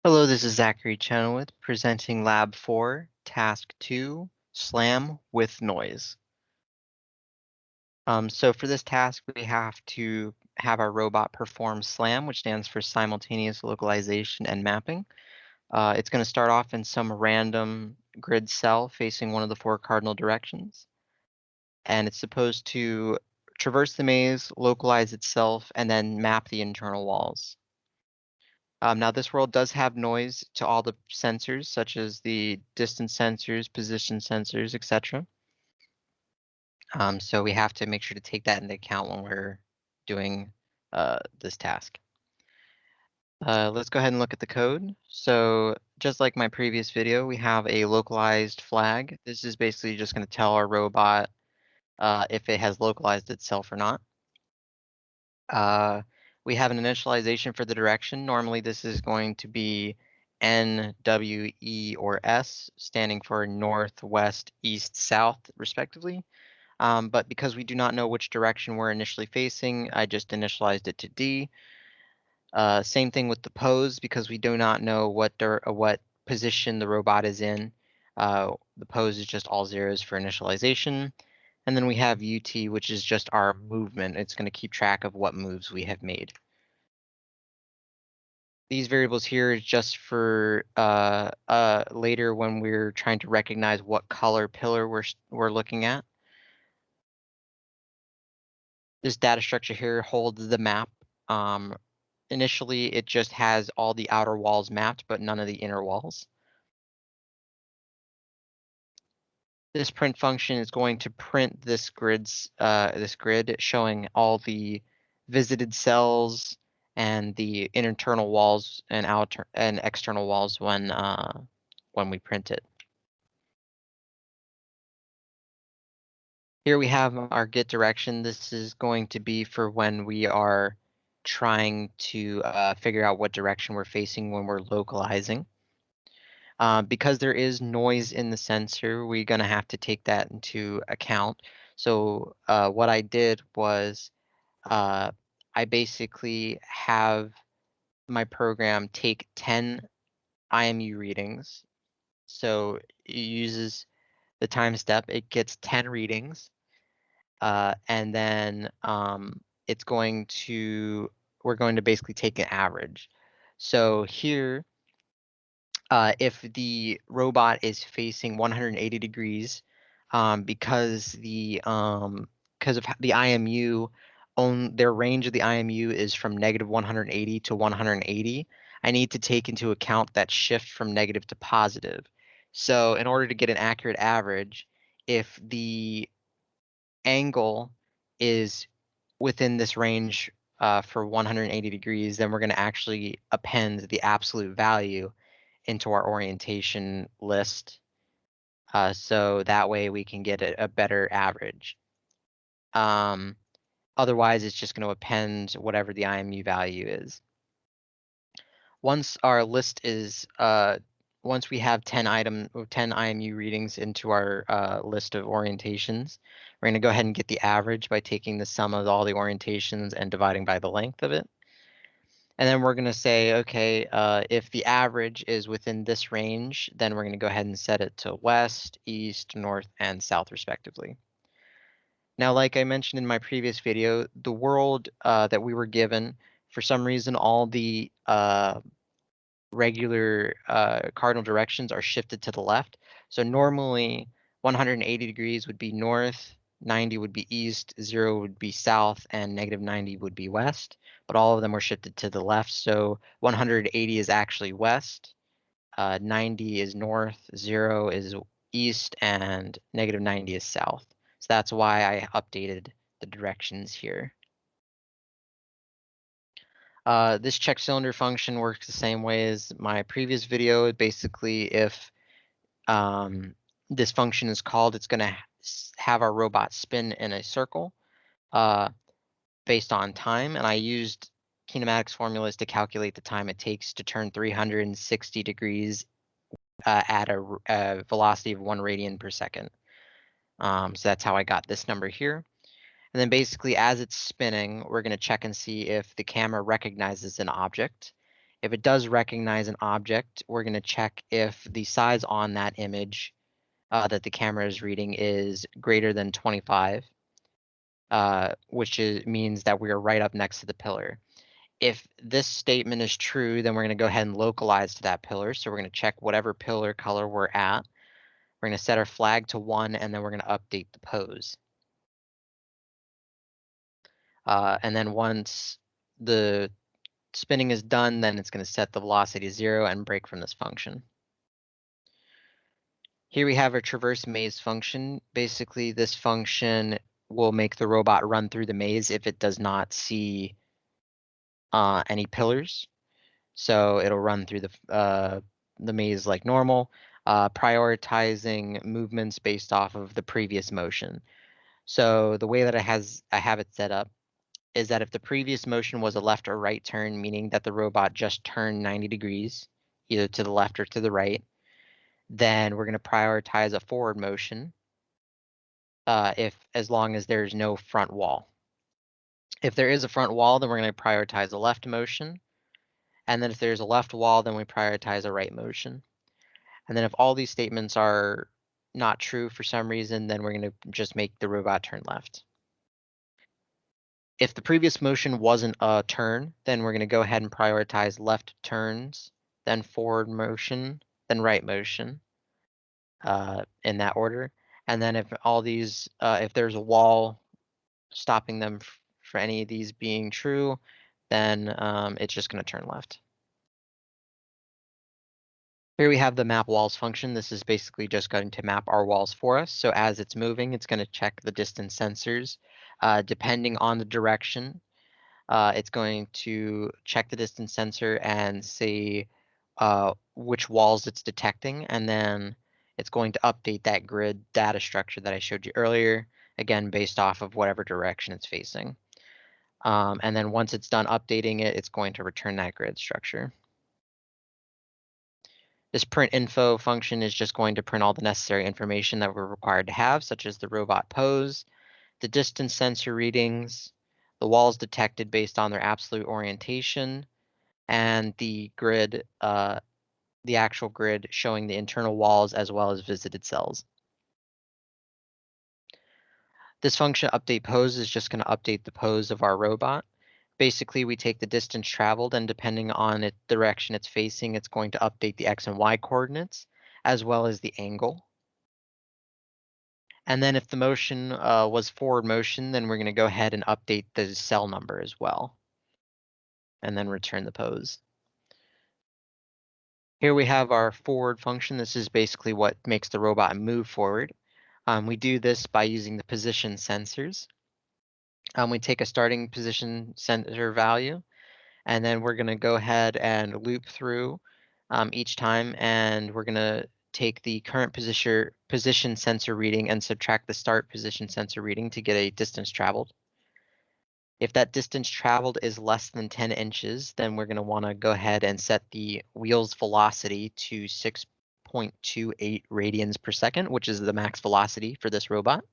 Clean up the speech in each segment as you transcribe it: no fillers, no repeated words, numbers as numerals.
Hello, this is Zachary Chenoweth presenting Lab 4, Task 2, Slam with Noise. So for this task, we have to have our robot perform SLAM, which stands for Simultaneous Localization and Mapping. It's going to start off in some random grid cell facing one of the four cardinal directions. And it's supposed to traverse the maze, localize itself, and then map the internal walls. Now this world does have noise to all the sensors, such as the distance sensors, position sensors, etc. So we have to make sure to take that into account when we're doing this task. Let's go ahead and look at the code. So just like my previous video, we have a localized flag. This is basically just going to tell our robot if it has localized itself or not. We have an initialization for the direction. Normally this is going to be N, W, E, or S, standing for north, west, east, south, respectively. But because we do not know which direction we're initially facing, I just initialized it to D. Same thing with the pose, because we do not know what position the robot is in. The pose is just all zeros for initialization. And then we have UT, which is just our movement. It's going to keep track of what moves we have made. These variables here is just for later when we're trying to recognize what color pillar we're looking at. This data structure here holds the map. Initially, it just has all the outer walls mapped, but none of the inner walls. This print function is going to print this grid showing all the visited cells and the internal walls and outer and external walls when we print it. Here we have our get direction. This is going to be for when we are trying to figure out what direction we're facing when we're localizing. Because there is noise in the sensor, we're going to have to take that into account. So what I did was I basically have my program take 10 IMU readings. So it uses the time step. It gets 10 readings. And then we're going to basically take an average. So here, if the robot is facing 180 degrees, because of the IMU, their range of the IMU is from negative 180 to 180, I need to take into account that shift from negative to positive. So in order to get an accurate average, if the angle is within this range for 180 degrees, then we're going to actually append the absolute value into our orientation list. So that way we can get a better average. Otherwise, it's just going to append whatever the IMU value is. Once our list is, once we have 10 IMU readings into our list of orientations, we're going to go ahead and get the average by taking the sum of all the orientations and dividing by the length of it. And then we're going to say, okay, if the average is within this range, then we're going to go ahead and set it to west, east, north, and south, respectively. Now, like I mentioned in my previous video, the world that we were given, for some reason, all the regular cardinal directions are shifted to the left. So normally 180 degrees would be north, 90 would be east, 0 would be south, and negative 90 would be west. But all of them were shifted to the left. So 180 is actually west, 90 is north, 0 is east, and negative 90 is south. So that's why I updated the directions here. This check cylinder function works the same way as my previous video. Basically, if this function is called, it's going to have our robot spin in a circle based on time. And I used kinematics formulas to calculate the time it takes to turn 360 degrees at a velocity of 1 radian per second. So that's how I got this number here. And then basically, as it's spinning, we're going to check and see if the camera recognizes an object. If it does recognize an object, we're going to check if the size on that image that the camera is reading is greater than 25, which means that we are right up next to the pillar. If this statement is true, then we're going to go ahead and localize to that pillar. So we're going to check whatever pillar color we're at. We're going to set our flag to 1, and then we're going to update the pose. And then once the spinning is done, then it's going to set the velocity to 0 and break from this function. Here we have our traverse maze function. Basically, this function will make the robot run through the maze if it does not see any pillars. So it'll run through the maze like normal, prioritizing movements based off of the previous motion. So the way that I have it set up is that if the previous motion was a left or right turn, meaning that the robot just turned 90 degrees, either to the left or to the right, then we're going to prioritize a forward motion as long as there's no front wall. If there is a front wall, then we're going to prioritize a left motion. And then if there's a left wall, then we prioritize a right motion. And then if all these statements are not true for some reason, then we're going to just make the robot turn left. If the previous motion wasn't a turn, then we're going to go ahead and prioritize left turns, then forward motion, then right motion, in that order. And then if all these, if there's a wall stopping them for any of these being true, then it's just going to turn left. Here we have the map walls function. This is basically just going to map our walls for us. So as it's moving, it's going to check the distance sensors. Depending on the direction, it's going to check the distance sensor and see which walls it's detecting. And then it's going to update that grid data structure that I showed you earlier, again, based off of whatever direction it's facing. And then once it's done updating it, it's going to return that grid structure. This print info function is just going to print all the necessary information that we're required to have, such as the robot pose, the distance sensor readings, the walls detected based on their absolute orientation, and the grid, the actual grid showing the internal walls as well as visited cells. This function update pose is just going to update the pose of our robot. Basically, we take the distance traveled, and depending on the direction it's facing, it's going to update the X and Y coordinates, as well as the angle. And then if the motion was forward motion, then we're going to go ahead and update the cell number as well, and then return the pose. Here we have our forward function. This is basically what makes the robot move forward. We do this by using the position sensors. We take a starting position sensor value, and then we're going to go ahead and loop through each time, and we're going to take the current position sensor reading and subtract the start position sensor reading to get a distance traveled. If that distance traveled is less than 10 inches, then we're going to want to go ahead and set the wheel's velocity to 6.28 radians per second, which is the max velocity for this robot.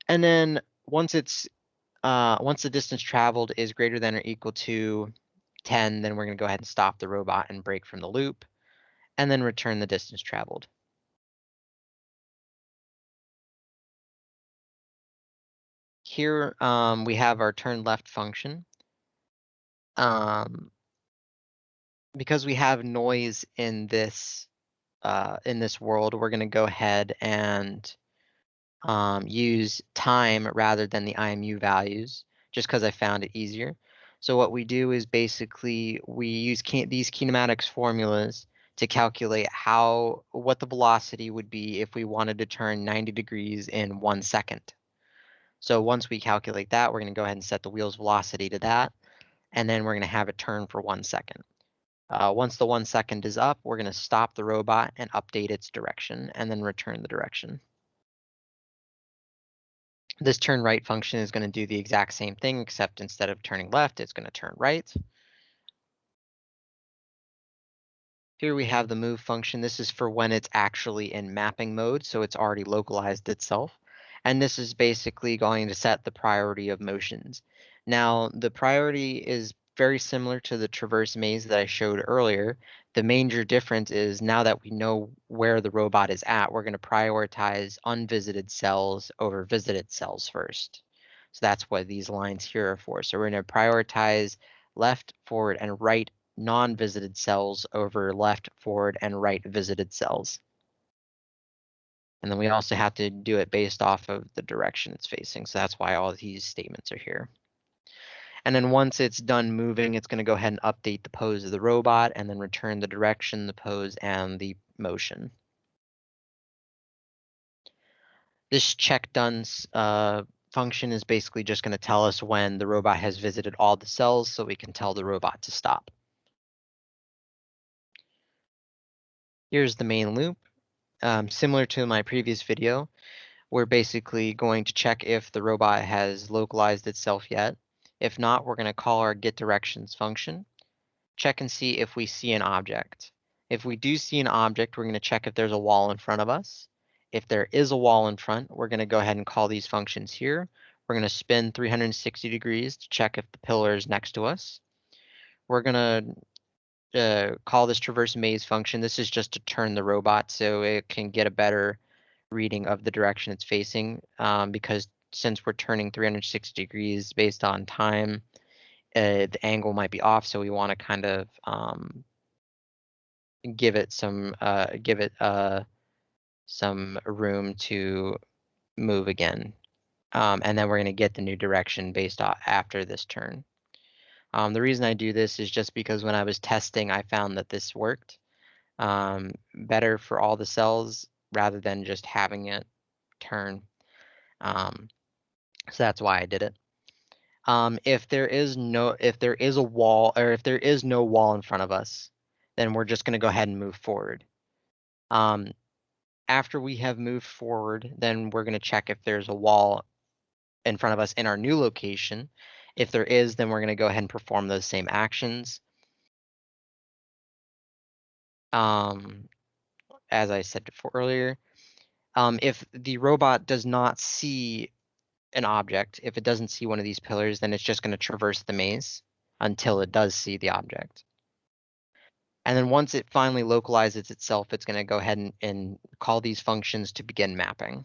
And then once the distance traveled is greater than or equal to 10, then we're going to go ahead and stop the robot and break from the loop, and then return the distance traveled. Here we have our turn left function. Because we have noise in this world, we're going to go ahead and use time rather than the IMU values, just because I found it easier. So what we do is basically we use these kinematics formulas to calculate what the velocity would be if we wanted to turn 90 degrees in 1 second. So once we calculate that, we're going to go ahead and set the wheel's velocity to that, and then we're going to have it turn for 1 second. Once the 1 second is up, we're going to stop the robot and update its direction, and then return the direction. This turn right function is going to do the exact same thing, except instead of turning left, it's going to turn right. Here we have the move function. This is for when it's actually in mapping mode, so it's already localized itself. And this is basically going to set the priority of motions. Now, the priority is very similar to the traverse maze that I showed earlier. The major difference is now that we know where the robot is at, we're going to prioritize unvisited cells over visited cells first. So that's what these lines here are for. So we're going to prioritize left, forward, and right non-visited cells over left, forward, and right visited cells. And then we also have to do it based off of the direction it's facing. So that's why all these statements are here. And then once it's done moving, it's going to go ahead and update the pose of the robot and then return the direction, the pose, and the motion. This check done function is basically just going to tell us when the robot has visited all the cells so we can tell the robot to stop. Here's the main loop. Similar to my previous video, we're basically going to check if the robot has localized itself yet. If not, we're going to call our getDirections function, check and see if we see an object. If we do see an object, we're going to check if there's a wall in front of us. If there is a wall in front, we're going to go ahead and call these functions here. We're going to spin 360 degrees to check if the pillar is next to us. We're going to call this traverse maze function. This is just to turn the robot so it can get a better reading of the direction it's facing, because since we're turning 360 degrees based on time, the angle might be off, so we want to kind of give it some room to move again, and then we're going to get the new direction based off after this turn. The reason I do this is just because when I was testing, I found that this worked better for all the cells rather than just having it turn. So that's why I did it. If there is a wall, or if there is no wall in front of us, then we're just going to go ahead and move forward. After we have moved forward, then we're going to check if there's a wall in front of us in our new location. If there is, then we're going to go ahead and perform those same actions. As I said before earlier, if the robot does not see an object, if it doesn't see one of these pillars, then it's just going to traverse the maze until it does see the object. And then once it finally localizes itself, it's going to go ahead and call these functions to begin mapping.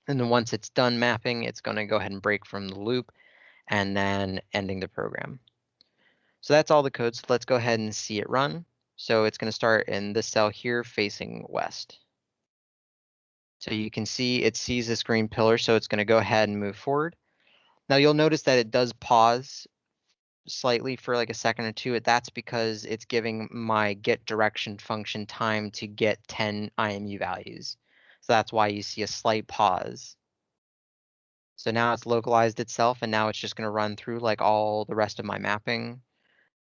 And then once it's done mapping, it's going to go ahead and break from the loop and then ending the program. So that's all the code. So let's go ahead and see it run. So it's going to start in this cell here facing west. So you can see it sees this green pillar, so it's going to go ahead and move forward. Now you'll notice that it does pause slightly for like a second or two. That's because it's giving my getDirection function time to get 10 IMU values. So that's why you see a slight pause. So now it's localized itself, and now it's just going to run through like all the rest of my mapping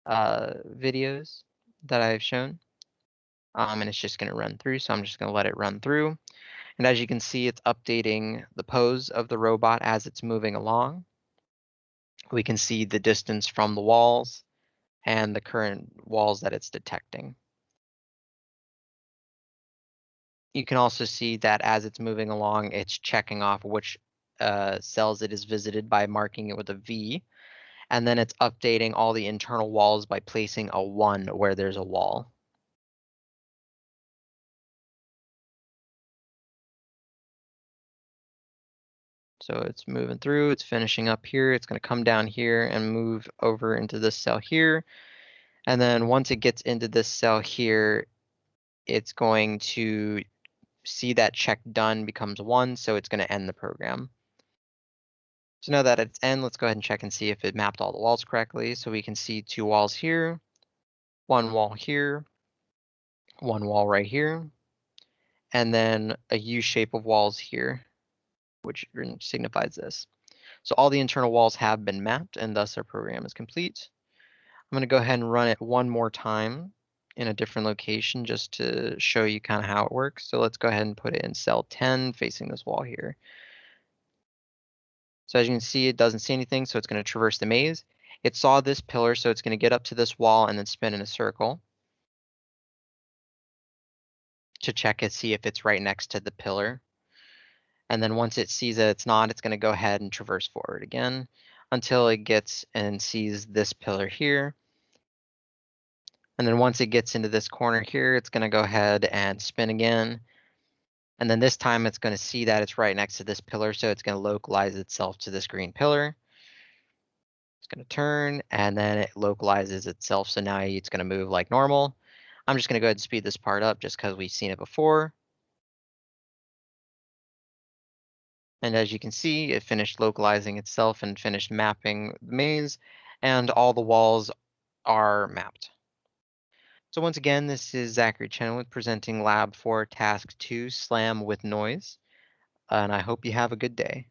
videos that I've shown. And it's just going to run through, so I'm just going to let it run through. And as you can see, it's updating the pose of the robot as it's moving along. We can see the distance from the walls and the current walls that it's detecting. You can also see that as it's moving along, it's checking off which cells it is visited by marking it with a V. And then it's updating all the internal walls by placing a 1 where there's a wall. So it's moving through, it's finishing up here, it's going to come down here and move over into this cell here. And then once it gets into this cell here, it's going to see that check done becomes 1, so it's going to end the program. So now that it's end, let's go ahead and check and see if it mapped all the walls correctly. So we can see 2 walls here, 1 wall here, 1 wall right here, and then a U shape of walls here, which signifies this. So all the internal walls have been mapped, and thus our program is complete. I'm going to go ahead and run it one more time in a different location just to show you kind of how it works. So let's go ahead and put it in cell 10 facing this wall here. So as you can see, it doesn't see anything, so it's going to traverse the maze. It saw this pillar, so it's going to get up to this wall and then spin in a circle to check and see if it's right next to the pillar. And then once it sees that it's not, it's going to go ahead and traverse forward again until it gets and sees this pillar here. And then once it gets into this corner here, it's gonna go ahead and spin again. And then this time it's gonna see that it's right next to this pillar, so it's gonna localize itself to this green pillar. It's gonna turn, and then it localizes itself, so now it's gonna move like normal. I'm just gonna go ahead and speed this part up just because we've seen it before. And as you can see, it finished localizing itself and finished mapping the maze, and all the walls are mapped. So once again, this is Zachary Chenoweth presenting Lab 4 Task 2, Slam with Noise, and I hope you have a good day.